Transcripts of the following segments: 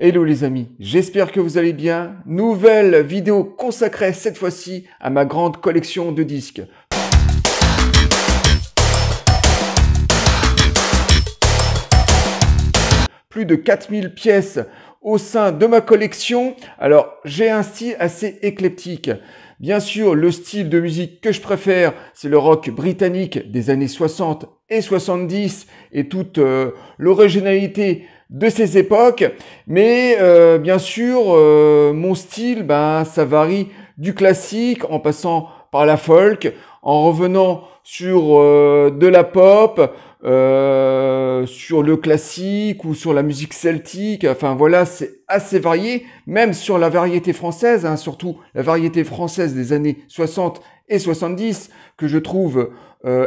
Hello les amis, j'espère que vous allez bien. Nouvelle vidéo consacrée cette fois-ci à ma grande collection de disques. Plus de 4000 pièces au sein de ma collection. Alors, j'ai un style assez éclectique. Bien sûr, le style de musique que je préfère, c'est le rock britannique des années 60 et 70 et toute l'originalité de ces époques. Mais bien sûr, mon style, ça varie du classique en passant par la folk, en revenant sur de la pop, sur le classique ou sur la musique celtique. Enfin voilà, c'est assez varié, même sur la variété française, surtout la variété française des années 60 et 70, que je trouve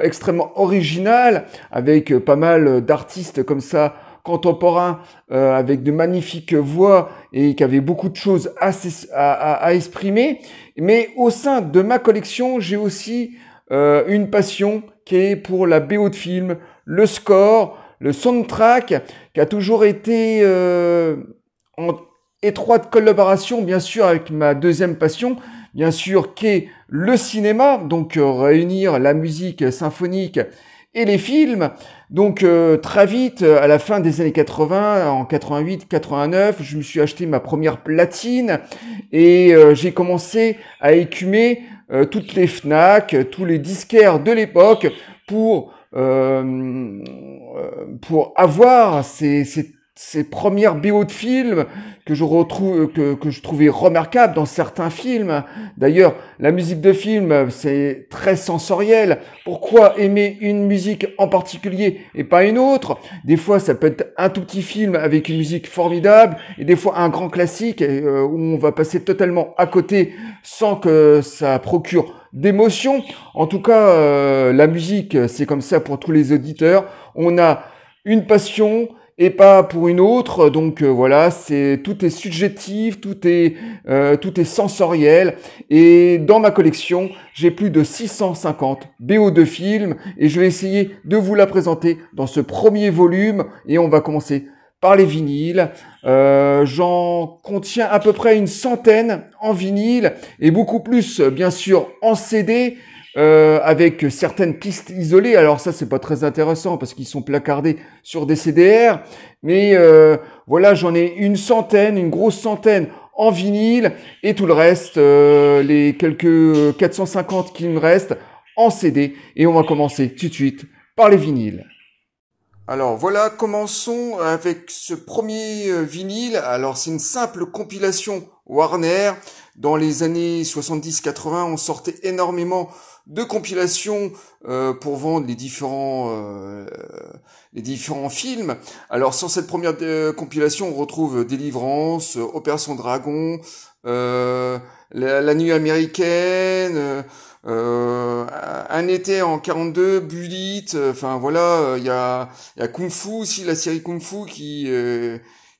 extrêmement originale, avec pas mal d'artistes comme ça, contemporains, avec de magnifiques voix et qui avaient beaucoup de choses à exprimer. Mais au sein de ma collection, j'ai aussi une passion qui est pour la BO de film, le score, le soundtrack, qui a toujours été en étroite collaboration, bien sûr, avec ma deuxième passion, bien sûr, qui est le cinéma, donc réunir la musique symphonique et les films. Donc très vite, à la fin des années 80, en 88, 89, je me suis acheté ma première platine et j'ai commencé à écumer toutes les Fnac, tous les disquaires de l'époque pour avoir ces premières BO de films que je retrouve, que je trouvais remarquables dans certains films. D'ailleurs, la musique de film, c'est très sensoriel. Pourquoi aimer une musique en particulier et pas une autre? Des fois, ça peut être un tout petit film avec une musique formidable et des fois un grand classique où on va passer totalement à côté sans que ça procure d'émotion. En tout cas, la musique, c'est comme ça pour tous les auditeurs. On a une passion et pas pour une autre. Donc voilà, tout est subjectif, tout est sensoriel. Et dans ma collection, j'ai plus de 650 BO de films et je vais essayer de vous la présenter dans ce premier volume. Et on va commencer par les vinyles. J'en contiens à peu près une centaine en vinyle et beaucoup plus, bien sûr, en CD. Avec certaines pistes isolées. Alors ça, c'est pas très intéressant parce qu'ils sont placardés sur des CDR. Mais voilà, j'en ai une centaine, une grosse centaine en vinyle et tout le reste, les quelques 450 qui me restent en CD. Et on va commencer tout de suite par les vinyles. Alors voilà, commençons avec ce premier vinyle. Alors c'est une simple compilation Warner. Dans les années 70-80, on sortait énormément de compilations pour vendre les différents films. Alors sur cette première compilation, on retrouve Délivrance, Opération Dragon, la Nuit américaine, un été en 42, Bullitt, enfin voilà, il y a Kung Fu aussi, la série Kung Fu qui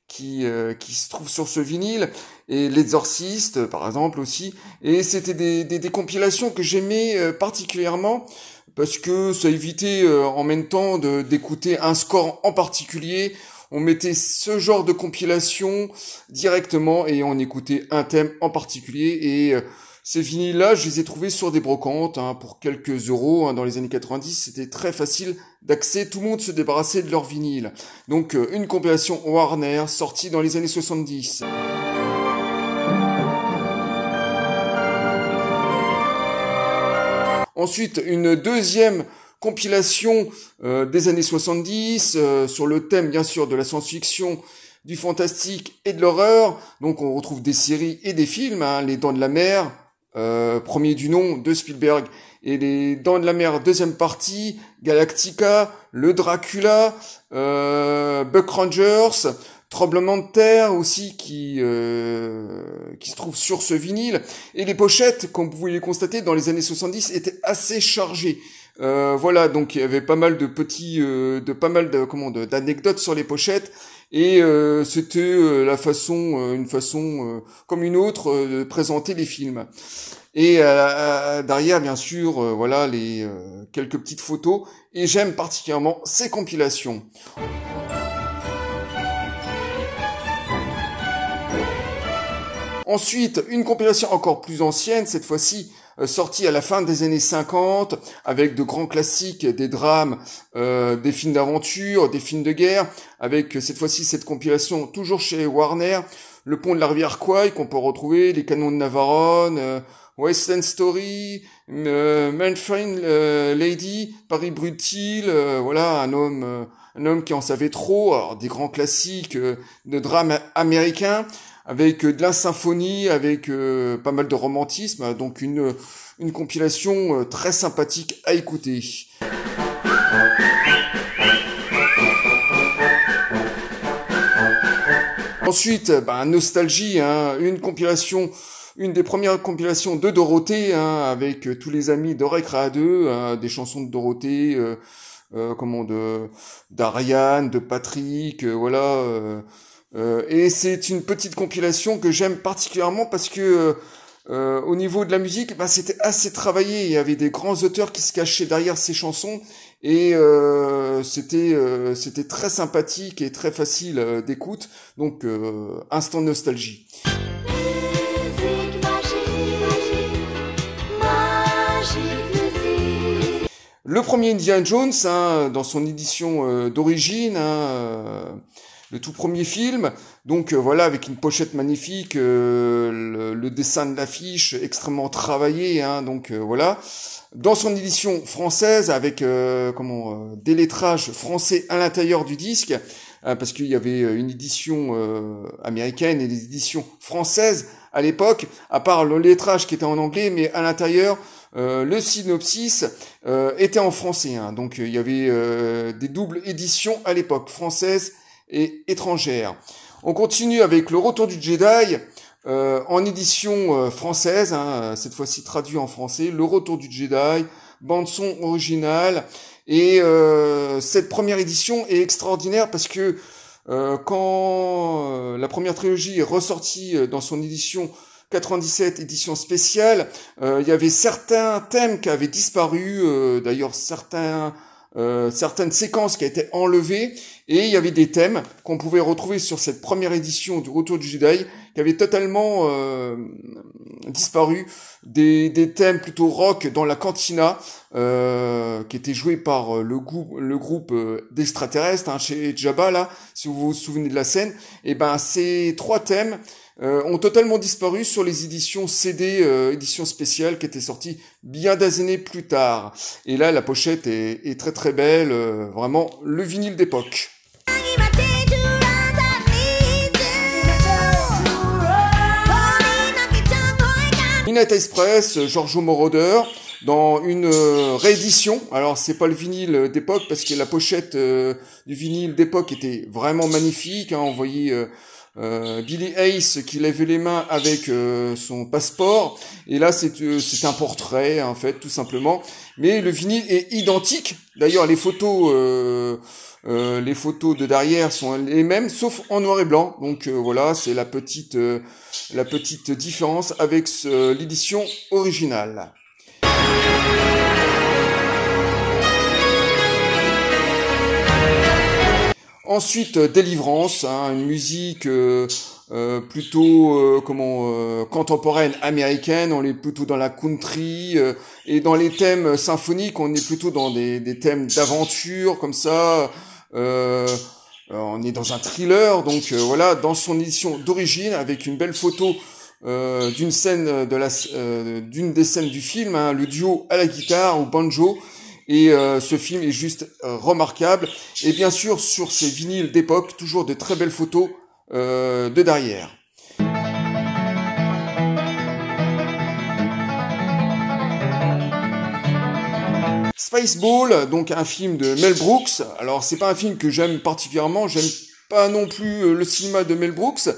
se trouve sur ce vinyle, et L'Exorciste par exemple aussi, et c'était des compilations que j'aimais particulièrement parce que ça évitait en même temps d'écouter un score en particulier. On mettait ce genre de compilation directement et on écoutait un thème en particulier. Et ces vinyles-là, je les ai trouvés sur des brocantes pour quelques euros. Dans les années 90, c'était très facile d'accès. Tout le monde se débarrassait de leurs vinyles. Donc une compilation Warner sortie dans les années 70. Ensuite, une deuxième compilation des années 70 sur le thème bien sûr de la science-fiction, du fantastique et de l'horreur. Donc on retrouve des séries et des films, Les Dents de la Mer, premier du nom de Spielberg, et Les Dents de la Mer deuxième partie, Galactica, le Dracula, Buck Rangers, Tremblement de terre aussi qui se trouve sur ce vinyle. Et les pochettes, comme vous pouvez le constater, dans les années 70 étaient assez chargées. Voilà, donc il y avait pas mal de d'anecdotes sur les pochettes, et c'était une façon comme une autre de présenter les films. Et derrière, bien sûr, voilà les quelques petites photos. Et j'aime particulièrement ces compilations. Ensuite, une compilation encore plus ancienne, cette fois-ci sortie à la fin des années 50, avec de grands classiques, des drames, des films d'aventure, des films de guerre, avec cette fois-ci cette compilation toujours chez Warner, Le Pont de la Rivière Kwai, qu'on peut retrouver, Les Canons de Navarone, West End Story, Manfred Lady, Paris Brut-il, voilà, un homme qui en savait trop, alors, des grands classiques de drame américain, avec de la symphonie, avec pas mal de romantisme, donc une compilation très sympathique à écouter. Ensuite, nostalgie, hein, une des premières compilations de Dorothée, hein, avec tous les amis de Récréa 2, hein, des chansons de Dorothée, d'Ariane, de Patrick, voilà. Et c'est une petite compilation que j'aime particulièrement parce que au niveau de la musique, c'était assez travaillé. Il y avait des grands auteurs qui se cachaient derrière ces chansons et c'était très sympathique et très facile d'écoute. Donc instant nostalgie. Le premier Indiana Jones, hein, dans son édition d'origine, hein, le tout premier film, donc voilà, avec une pochette magnifique, le dessin de l'affiche extrêmement travaillé, hein, donc voilà. Dans son édition française, avec des lettrages français à l'intérieur du disque, parce qu'il y avait une édition américaine et des éditions françaises à l'époque, à part le lettrage qui était en anglais, mais à l'intérieur, le synopsis était en français, hein, donc il y avait des doubles éditions à l'époque, françaises et étrangères. On continue avec Le Retour du Jedi, en édition française, hein, cette fois-ci traduit en français, Le Retour du Jedi, bande-son originale, et cette première édition est extraordinaire parce que quand la première trilogie est ressortie dans son édition 97, édition spéciale, il y avait certains thèmes qui avaient disparu, d'ailleurs certaines séquences qui étaient enlevées, et il y avait des thèmes qu'on pouvait retrouver sur cette première édition du Retour du Jedi qui avaient totalement disparu, des thèmes plutôt rock dans la cantina, qui était joué par le groupe d'extraterrestres, hein, chez Jabba, là, si vous vous souvenez de la scène. Et ces trois thèmes ont totalement disparu sur les éditions CD, éditions spéciales, qui étaient sorties bien des années plus tard. Et là, la pochette est très très belle, vraiment le vinyle d'époque. Midnight Express, Giorgio Moroder, dans une réédition. Alors c'est pas le vinyle d'époque parce que la pochette du vinyle d'époque était vraiment magnifique, hein. On voyait Billy Hayes qui lève les mains avec son passeport, et là c'est un portrait en fait, tout simplement, mais le vinyle est identique. D'ailleurs les photos de derrière sont les mêmes sauf en noir et blanc, donc voilà, c'est la petite différence avec l'édition originale. Ensuite, Délivrance, hein, une musique plutôt contemporaine américaine. On est plutôt dans la country, et dans les thèmes symphoniques, on est plutôt dans des thèmes d'aventure comme ça. On est dans un thriller, donc voilà, dans son édition d'origine, avec une belle photo d'une des scènes du film, hein, le duo à la guitare, au banjo. Et ce film est juste remarquable. Et bien sûr, sur ces vinyles d'époque, toujours de très belles photos de derrière. Spaceball, donc un film de Mel Brooks. Alors c'est pas un film que j'aime particulièrement, j'aime pas non plus le cinéma de Mel Brooks,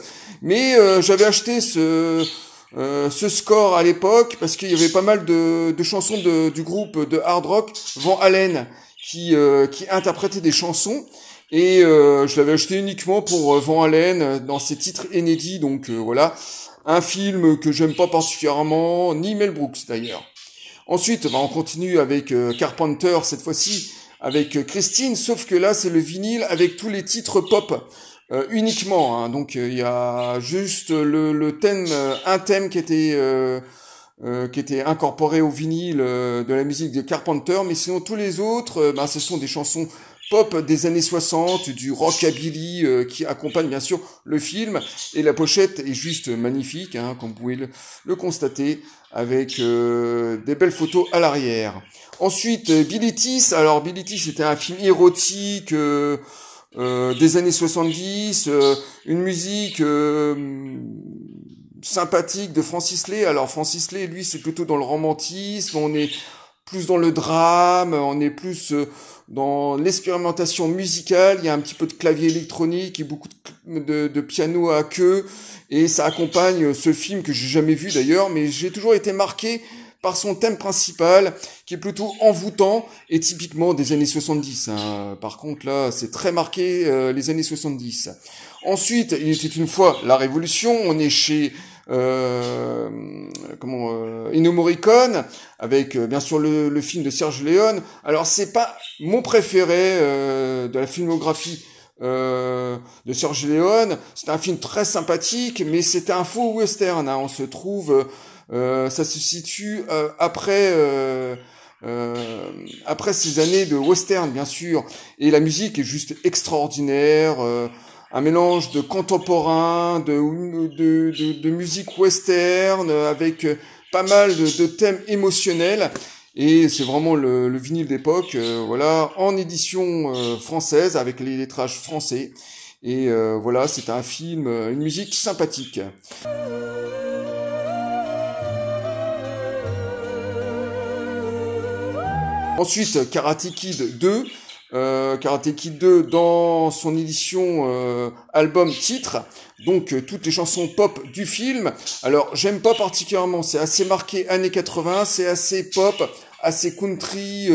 mais j'avais acheté ce score à l'époque parce qu'il y avait pas mal de chansons du groupe de hard rock Van Halen qui interprétait des chansons, et je l'avais acheté uniquement pour Van Halen dans ses titres inédits. Donc voilà, un film que j'aime pas particulièrement, ni Mel Brooks d'ailleurs. Ensuite, on continue avec Carpenter, cette fois-ci avec Christine, sauf que là c'est le vinyle avec tous les titres pop. uniquement, hein. Donc il y a juste le thème, un thème qui était incorporé au vinyle de la musique de Carpenter, mais sinon tous les autres, ben, ce sont des chansons pop des années 60, du rockabilly qui accompagne bien sûr le film, et la pochette est juste magnifique, hein, comme vous pouvez le constater, avec des belles photos à l'arrière. Ensuite, Billy Tiss. Alors Billy Tiss c'était un film érotique des années 70, une musique sympathique de Francis Lay. Alors Francis Lay, lui, c'est plutôt dans le romantisme, on est plus dans le drame, on est plus dans l'expérimentation musicale, il y a un petit peu de clavier électronique et beaucoup de piano à queue, et ça accompagne ce film que j'ai jamais vu d'ailleurs, mais j'ai toujours été marqué par son thème principal, qui est plutôt envoûtant, et typiquement des années 70. Hein. Par contre, là, c'est très marqué les années 70. Ensuite, il était une fois la Révolution, on est chez Ennio Morricone, avec bien sûr le film de Serge Leone. Alors, c'est pas mon préféré de la filmographie de Serge Leone. C'est un film très sympathique, mais c'était un faux western. Hein. On se trouve... ça se situe après ces années de western, bien sûr, et la musique est juste extraordinaire, un mélange de contemporain, de musique western, avec pas mal de thèmes émotionnels, et c'est vraiment le vinyle d'époque, voilà, en édition française, avec les lettrages français, et voilà, c'est un film, une musique sympathique. Ensuite, Karate Kid 2. Karate Kid 2 dans son édition album titre. Donc toutes les chansons pop du film. Alors j'aime pas particulièrement, c'est assez marqué années 80, c'est assez pop, assez country,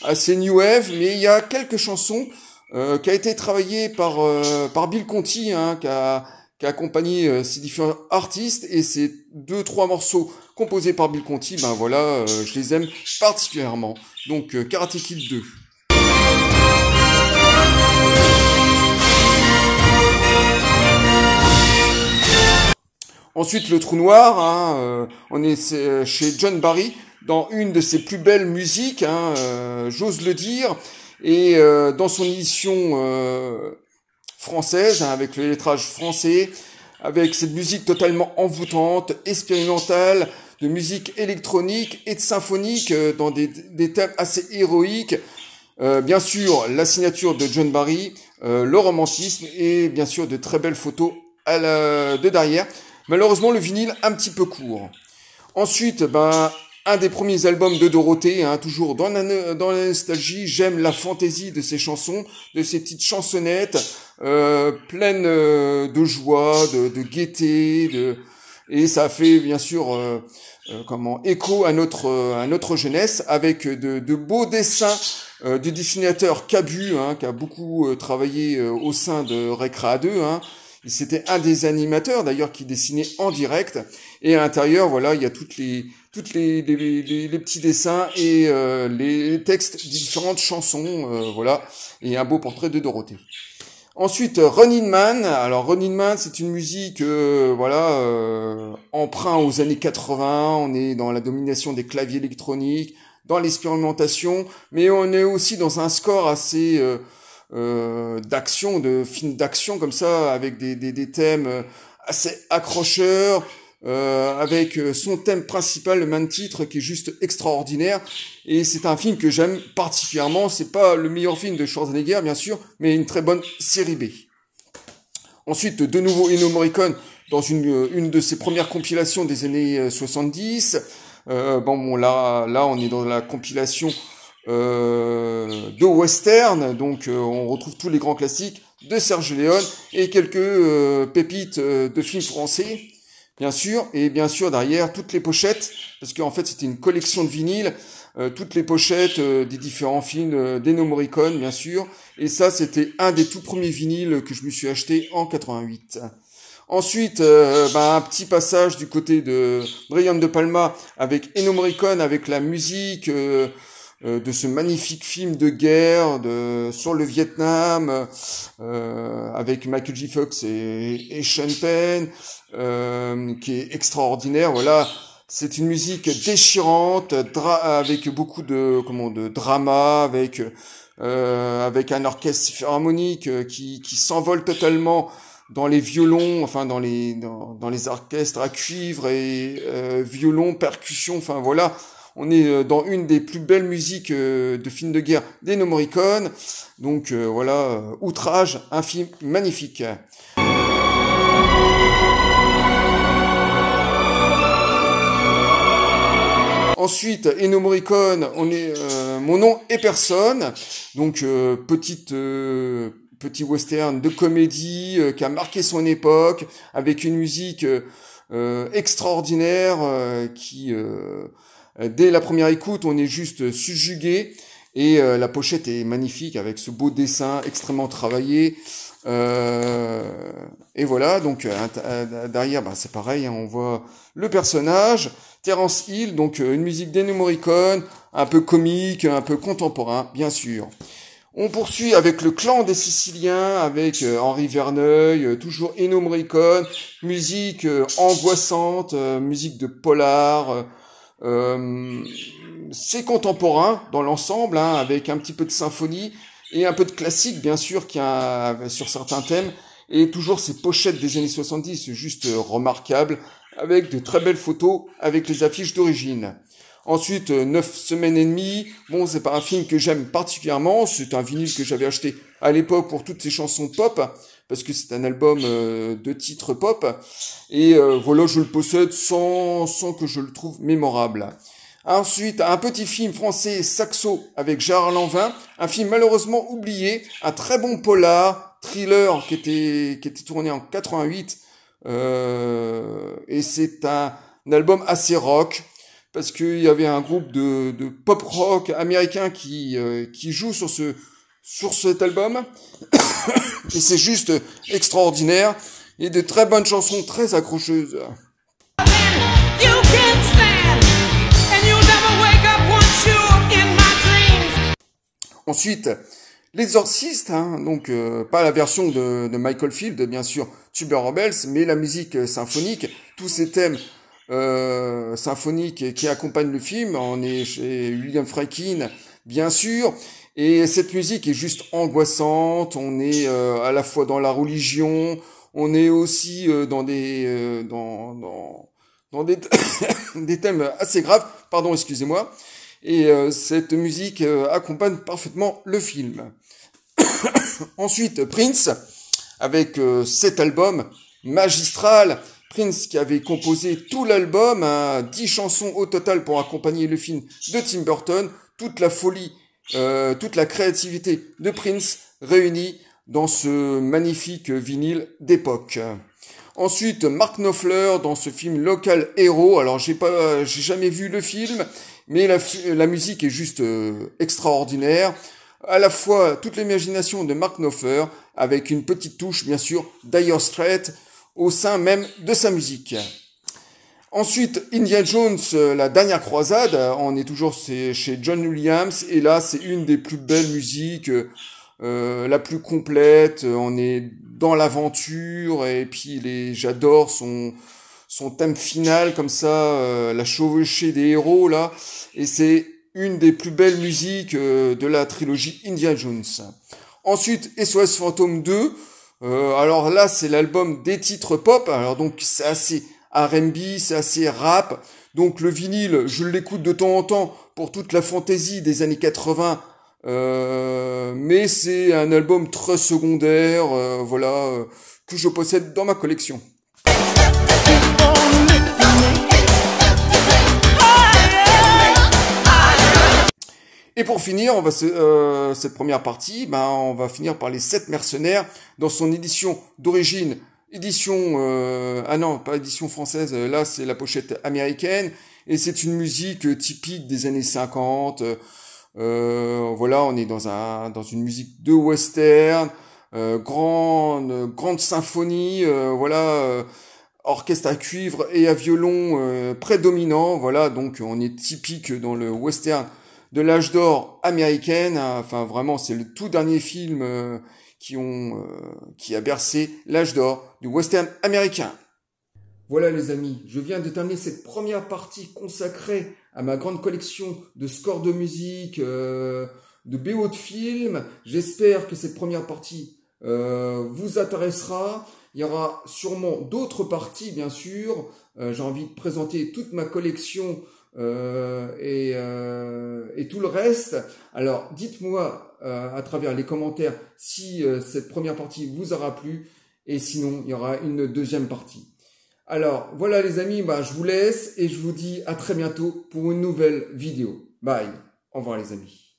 assez new wave, mais il y a quelques chansons qui a été travaillées par Bill Conti, hein, qui a accompagné ces différents artistes, et ces 2-3 morceaux composés par Bill Conti, ben voilà, je les aime particulièrement. Donc Karate Kid 2. Ensuite, le trou noir, hein, on est chez John Barry, dans une de ses plus belles musiques, hein, j'ose le dire, et dans son édition française, hein, avec le lettrage français, avec cette musique totalement envoûtante, expérimentale, de musique électronique et de symphonique, dans des thèmes assez héroïques. Bien sûr, la signature de John Barry, le romantisme, et bien sûr de très belles photos de derrière. Malheureusement, le vinyle un petit peu court. Ensuite, ben, un des premiers albums de Dorothée, hein, toujours dans la nostalgie. J'aime la fantaisie de ces chansons, de ces petites chansonnettes pleines de joie, de gaieté, et ça fait bien sûr écho à notre jeunesse, avec de beaux dessins du dessinateur Cabu, hein, qui a beaucoup travaillé au sein de Recrea 2, hein. C'était un des animateurs d'ailleurs qui dessinait en direct, et à l'intérieur, voilà, il y a toutes les petits dessins et les textes des différentes chansons, voilà, et un beau portrait de Dorothée. Ensuite, Running Man. Alors Running Man, c'est une musique emprunt aux années 80, on est dans la domination des claviers électroniques, dans l'expérimentation, mais on est aussi dans un score assez d'action, de films d'action comme ça, avec des thèmes assez accrocheurs, avec son thème principal, le même titre, qui est juste extraordinaire. Et c'est un film que j'aime particulièrement. C'est pas le meilleur film de Schwarzenegger, bien sûr, mais une très bonne série B. Ensuite, de nouveau Ennio Morricone dans une de ses premières compilations des années 70. Là, on est dans la compilation de western, donc on retrouve tous les grands classiques de Serge Leone et quelques pépites de films français, bien sûr, et bien sûr derrière toutes les pochettes, parce qu'en fait c'était une collection de vinyles, toutes les pochettes des différents films d'Ennio Morricone, bien sûr, et ça c'était un des tout premiers vinyles que je me suis acheté en 88. Ensuite, un petit passage du côté de Brian De Palma avec Ennio Morricone, avec la musique de ce magnifique film de guerre sur le Vietnam, avec Michael J. Fox et Sean Penn, qui est extraordinaire. Voilà, c'est une musique déchirante, avec beaucoup de drama, avec un orchestre philharmonique qui s'envole totalement dans les violons, enfin dans les orchestres à cuivre et violons, percussions, enfin voilà. On est dans une des plus belles musiques de films de guerre d'Ennio Morricone. Donc voilà, Outrage, un film magnifique. Ensuite, Ennio Morricone, on est Mon nom est personne. Donc petit western de comédie qui a marqué son époque, avec une musique extraordinaire qui dès la première écoute, on est juste subjugué, et la pochette est magnifique avec ce beau dessin extrêmement travaillé. Et voilà, donc derrière, c'est pareil, hein, on voit le personnage, Terence Hill, donc une musique d'Ennio Morricone, un peu comique, un peu contemporain, bien sûr. On poursuit avec le clan des Siciliens, avec Henri Verneuil, toujours Ennio Morricone, musique angoissante, musique de polar. C'est contemporain dans l'ensemble, hein, avec un petit peu de symphonie et un peu de classique, bien sûr, sur certains thèmes, et toujours ces pochettes des années 70, juste remarquables, avec de très belles photos, avec les affiches d'origine. Ensuite, 9 semaines et demie, bon, c'est pas un film que j'aime particulièrement, c'est un vinyle que j'avais acheté à l'époque pour toutes ces chansons pop, parce que c'est un album de titres pop, et voilà, je le possède sans que je le trouve mémorable. Ensuite, un petit film français, Saxo, avec Gérard Lanvin, un film malheureusement oublié, un très bon polar, thriller, qui était tourné en 88, et c'est un album assez rock, parce qu'il y avait un groupe de pop rock américain qui joue sur cet album, et c'est juste extraordinaire, et de très bonnes chansons, très accrocheuses. Ensuite, L'Exorciste, hein, donc pas la version de Michael Field, bien sûr, Tuber Rebels, mais la musique symphonique, tous ces thèmes symphoniques qui accompagnent le film. On est chez William Friedkin, bien sûr, et cette musique est juste angoissante. On est à la fois dans la religion, on est aussi dans des des thèmes assez graves. Pardon, excusez-moi. Et cette musique accompagne parfaitement le film. Ensuite, Prince, avec cet album magistral. Prince qui avait composé tout l'album, 10 chansons au total pour accompagner le film de Tim Burton. Toute la folie, toute la créativité de Prince réunie dans ce magnifique vinyle d'époque. Ensuite, Mark Knopfler dans ce film Local Hero. Alors j'ai jamais vu le film, mais la musique est juste extraordinaire. À la fois toute l'imagination de Mark Knopfler avec une petite touche bien sûr Dire Straits au sein même de sa musique. Ensuite, Indiana Jones, la dernière croisade. On est toujours chez John Williams et là c'est une des plus belles musiques. La plus complète, on est dans l'aventure, et puis j'adore son thème final comme ça, la chevauchée des héros là, et c'est une des plus belles musiques de la trilogie Indiana Jones. Ensuite, SOS Fantôme 2, alors là c'est l'album des titres pop, alors donc c'est assez R&B, c'est assez rap, donc le vinyle je l'écoute de temps en temps pour toute la fantaisie des années 80, mais c'est un album très secondaire, voilà, que je possède dans ma collection. Et pour finir, cette première partie, on va finir par les 7 mercenaires dans son édition d'origine, pas édition française, là c'est la pochette américaine, et c'est une musique typique des années 50. Voilà, on est dans une musique de western, grande symphonie, voilà, orchestre à cuivre et à violon prédominant, voilà, donc on est typique dans le western de l'âge d'or américaine. Enfin, vraiment, c'est le tout dernier film qui a bercé l'âge d'or du western américain. Voilà les amis, je viens de terminer cette première partie consacrée à ma grande collection de scores de musique, de BO de films. J'espère que cette première partie vous intéressera. Il y aura sûrement d'autres parties, bien sûr. J'ai envie de présenter toute ma collection et tout le reste. Alors, dites-moi à travers les commentaires si cette première partie vous aura plu. Et sinon, il y aura une deuxième partie. Alors, voilà les amis, je vous laisse et je vous dis à très bientôt pour une nouvelle vidéo. Bye. Au revoir les amis.